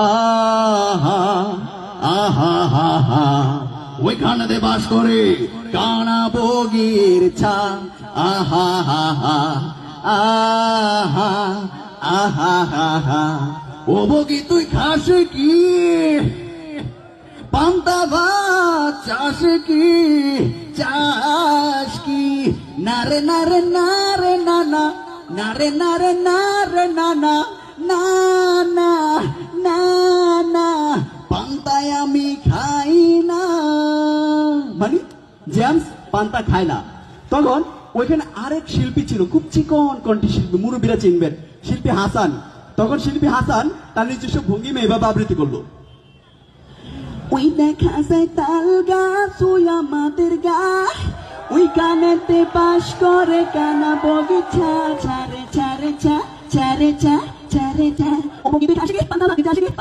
আহা আহা হা হা ওইখানে বাস করে কানা বগির ছা আহা হা হা আহা আহা হা হা ও বগি তুই খাস কি পান্তা ভাত চাষ কি চাষ কি নারে নারে নারে নানা নারে নারে নারে নানা না না না না পান্তায় আমি খাই না মানে জেমস পান্তা খায় না। তখন ওইখানে আরেক শিল্পী ছিল, খুব চিকন কণ্ঠী শিল্পী, মুরব্বীরা চিনবেন, শিল্পী হাসান। তখন শিল্পী হাসান তার নিজস্ব ভঙ্গিমে এভাবে আবৃত্তি করলো। ওই দেখা যায় তাল গাছ ওই আমাদের গাছ, ওই কানেতে বাস করে কানা বগিচা ছাড়ে ছাড়ে চা ছাড়ে চা ছাড়ে চা ও বগি খাসি পান্তা ভাত